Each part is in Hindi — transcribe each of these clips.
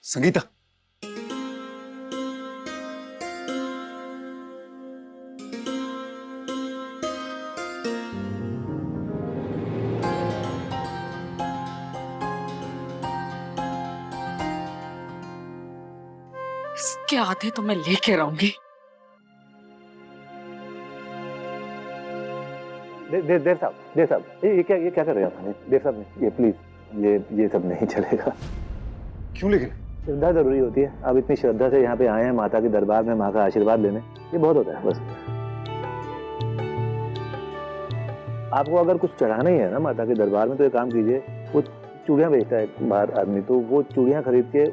संगीता, इसके आधे तो मैं लेके रहूंगी। देव साहब, ये क्या कर रहे हैं आप? देव साहब, ये प्लीज, ये सब नहीं चलेगा। क्यों? लेकिन श्रद्धा जरूरी होती है। आप इतनी श्रद्धा से यहाँ पे आए हैं माता के दरबार में माँ का आशीर्वाद लेने, ये बहुत होता है। बस आपको अगर कुछ चढ़ाना ही है ना माता के दरबार में, तो एक काम कीजिए, वो चूड़ियाँ बेचता है बाहर आदमी, तो वो चूड़ियाँ खरीद के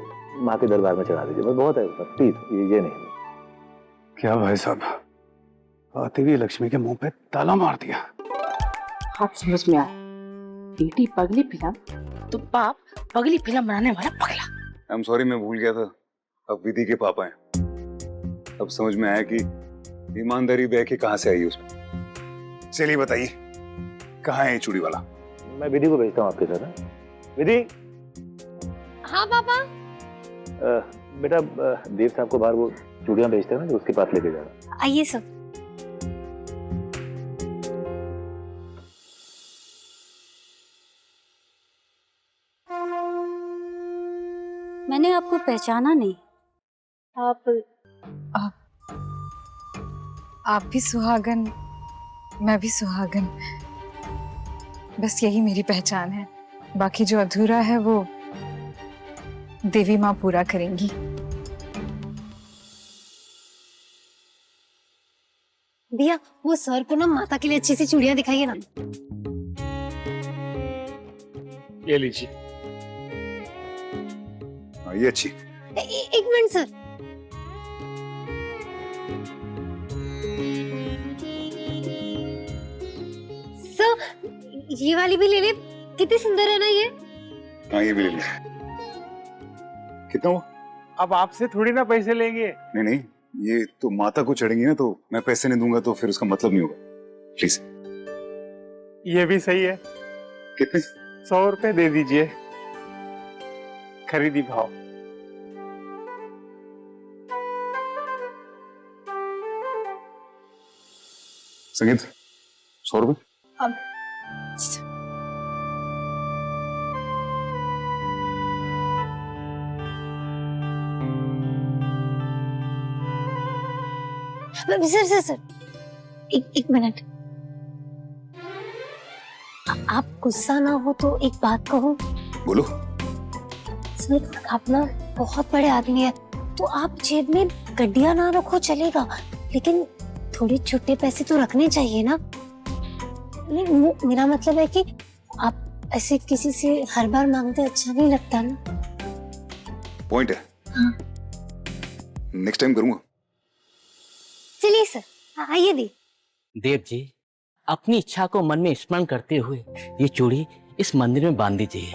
माँ के दरबार में चढ़ा दीजिए। बस बहुत है उसका, प्लीज ये नहीं। क्या भाई साहब, आती हुई लक्ष्मी के मुंह पे ताला मार दिया। आप समझ में आया? बेटी पगली फिल्म तो बाप पगली फिल्म बनाने वाला पगला। आई एम सॉरी, मैं भूल गया था। अब विधि के पापा हैं। अब समझ में आया कि ईमानदारी बह के कहाँ से आई उसमें। चलिए बताइए, कहाँ है ये चूड़ी वाला? मैं विधि को भेजता हूँ आपके साथ। विधि। हाँ पापा। बेटा, देव साहब को बाहर वो चूड़ियाँ बेचते हैं ना, जो उसके पास लेके जाना। आइए सब। मैंने आपको पहचाना नहीं। आप भी सुहागन, मैं भी सुहागन, बस यही मेरी पहचान है। बाकी जो अधूरा है वो देवी माँ पूरा करेंगी। दिया, वो सर को ना माता के लिए अच्छी सी चूड़ियां दिखाइए ना। ये लीजिए। ये अच्छी। एक मिनट सर। सर, ये वाली भी ले ले, कितनी सुंदर है ना ये। हाँ, ये भी ले लीजिए। कितना हुआ? अब आपसे थोड़ी ना पैसे लेंगे। नहीं, ये तो माता को चढ़ेंगी ना, तो मैं पैसे नहीं दूंगा तो फिर उसका मतलब नहीं होगा। प्लीज। ये भी सही है। कितने? 100 रुपए दे दीजिए, खरीदी भाव। संगीत, 100 रुपए। सर, एक मिनट। आप गुस्सा ना हो तो एक बात कहूं? बोलो। सर, आप ना बहुत बड़े आदमी है, तो आप जेब में गड्डियां ना रखो चलेगा, लेकिन थोड़े छोटे पैसे तो रखने चाहिए ना। नहीं, मेरा मतलब है कि आप ऐसे किसी से हर बार मांगते अच्छा नहीं लगता ना। पॉइंट है। हाँ। नेक्स्ट टाइम करूंगा। चलिए सर, आइए दी। देव जी, अपनी इच्छा को मन में स्मरण करते हुए ये चूड़ी इस मंदिर में बांध दीजिए,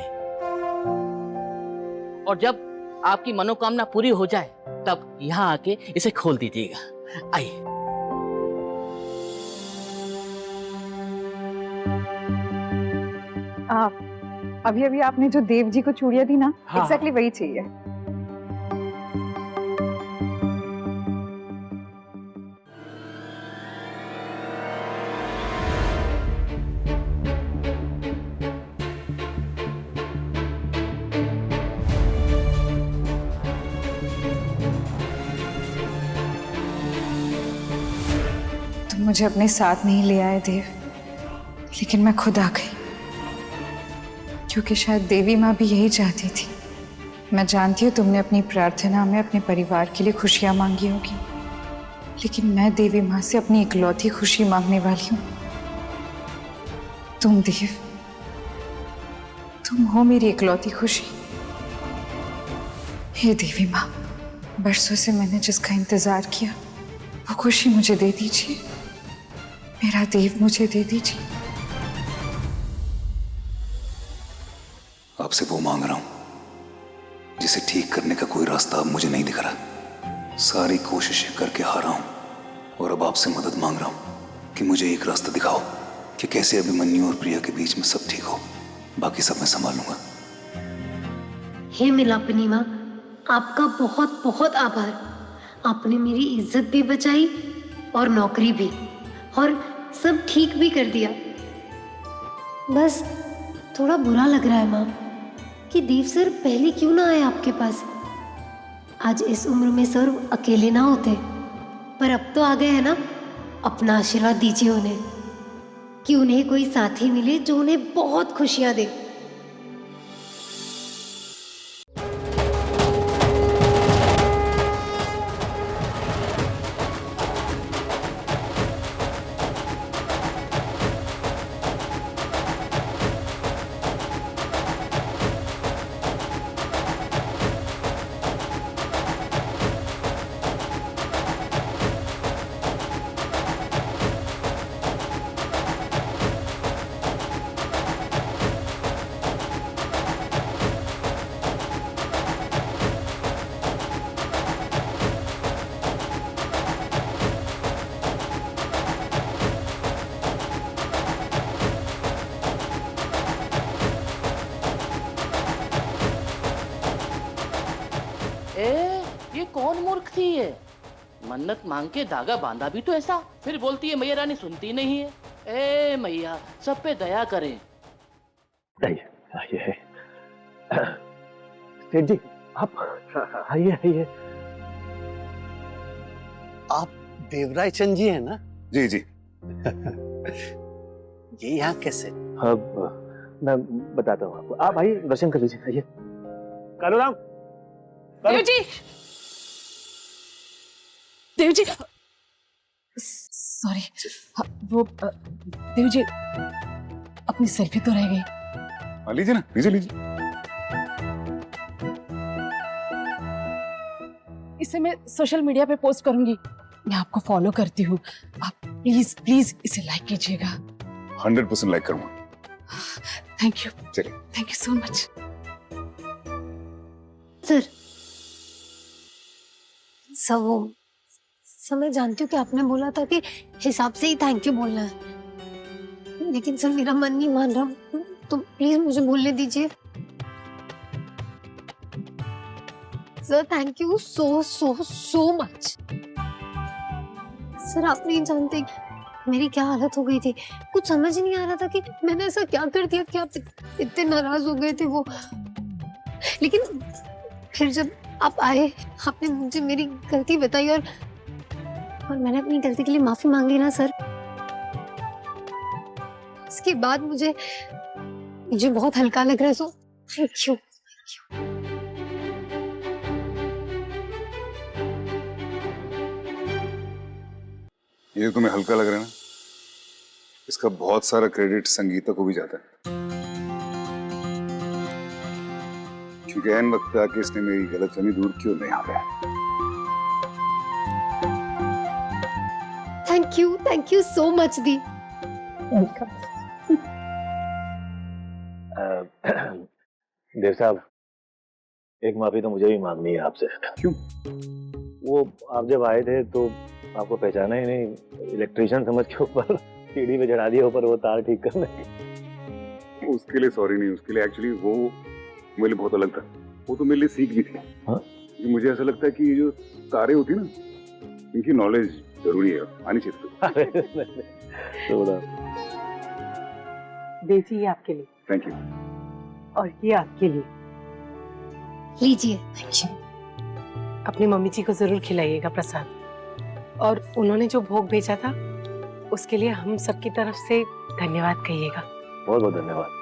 और जब आपकी मनोकामना पूरी हो जाए तब यहाँ आके इसे खोल दीजिएगा। आइए। अभी आपने जो देव जी को चूड़ियां दी ना, हाँ। एग्जैक्टली वही चाहिए। तुम मुझे अपने साथ नहीं ले आए देव, लेकिन मैं खुद आ गई, क्योंकि शायद देवी माँ भी यही चाहती थी। मैं जानती हूँ तुमने अपनी प्रार्थना में अपने परिवार के लिए खुशियाँ मांगी होगी, लेकिन मैं देवी माँ से अपनी इकलौती खुशी मांगने वाली हूँ। तुम देव, तुम हो मेरी इकलौती खुशी। हे देवी माँ, बरसों से मैंने जिसका इंतजार किया वो खुशी मुझे दे दीजिए। मेरा देव मुझे दे दीजिए। आपसे वो मांग रहा हूं जिसे ठीक करने का कोई रास्ता अब मुझे नहीं दिख रहा। सारी कोशिशें करके हारा हूं, और अब आपसे मदद मांग रहा हूं कि मुझे एक रास्ता दिखाओ कि कैसे अभिमन्यु और प्रिया के बीच में सब ठीक हो। बाकी सब मैं संभाल लूंगा। हे मिलापनी माँ, आपका बहुत बहुत आभार। आपने मेरी इज्जत भी बचाई और नौकरी भी, और सब ठीक भी कर दिया। बस थोड़ा बुरा लग रहा है माँ कि देव सर पहले क्यों ना आए आपके पास। आज इस उम्र में सर अकेले ना होते, पर अब तो आ गए हैं ना। अपना आशीर्वाद दीजिए उन्हें कि उन्हें कोई साथी मिले जो उन्हें बहुत खुशियां दे। ये कौन मूर्ख थी ये? मन्नत मांग के धागा बांधा भी तो ऐसा, फिर बोलती है मैया रानी सुनती नहीं है। ए मैया, सब पे दया करें। आइए आइए सेठ जी, आप आइए आइए। आप देवराय चंद जी हैं ना? जी जी। ये यहाँ कैसे? अब मैं बताता हूँ आपको। आप आइए, दर्शन कर लीजिए। आइए। कालूराम, देव जी, देव जी, सॉरी, वो देव जी अपनी सेल्फी तो रह गई। लीजिए ना, लीजिए लीजिए। इसे मैं सोशल मीडिया पे पोस्ट करूंगी। मैं आपको फॉलो करती हूँ, आप प्लीज प्लीज इसे लाइक कीजिएगा। 100% लाइक करूंगा। थैंक यू, चलिए। Thank you so much. Sir मैं जानती हूँ कि आपने बोला था कि हिसाब से ही थैंक यू बोलना है, लेकिन सर मेरा मन नहीं मान रहा, तो प्लीज मुझे बोलने दीजिए। Sir thank you so so so much. Sir आप नहीं जानते मेरी क्या हालत हो गई थी। कुछ समझ ही नहीं आ रहा था कि मैंने ऐसा क्या कर दिया कि आप इतने नाराज हो गए थे वो। लेकिन फिर जब आप आए, आपने मुझे मेरी गलती बताई और मैंने अपनी गलती के लिए माफी मांग ली ना सर। इसके बाद मुझे बहुत हल्का लग रहा है। So thank you. ये तुम्हें हल्का लग रहा है ना, इसका बहुत सारा क्रेडिट संगीता को भी जाता है, क्योंकि ऐन वक्त पे आके इसने मेरी गलतफहमी दूर की और मैं यहाँ पे। थैंक यू सो मच दी। देव साहब, एक माफी तो मुझे भी मांगनी है आपसे। क्यों? वो आप जब आए थे तो आपको पहचाना ही नहीं, इलेक्ट्रिशियन समझ के ऊपर सीढ़ी पे चढ़ा दिया ऊपर वो तार ठीक करने। उसके लिए सॉरी नहीं, उसके लिए एक्चुअली वो मेरे लिए बहुत अलग था। वो तो मेरे लिए सीख भी थी। हाँ? मुझे ऐसा लगता है कि ये जो तारे होती है ना, इनकी नॉलेज जरूरी है, आनी चाहिए। थोड़ा देव जी ये आपके लिए, थैंक यू। और ये आपके लिए लीजिए। अपनी मम्मी जी को जरूर खिलाइएगा प्रसाद, और उन्होंने जो भोग भेजा था उसके लिए हम सबकी तरफ से धन्यवाद कहिएगा। बहुत बहुत धन्यवाद।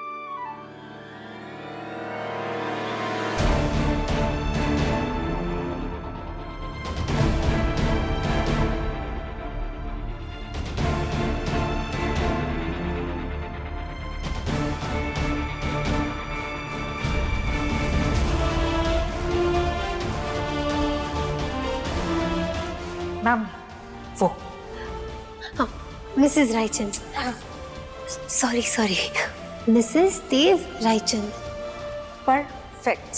मैम वो मिसेस रायचंद, सॉरी मिसेस देव रायचंद। परफेक्ट।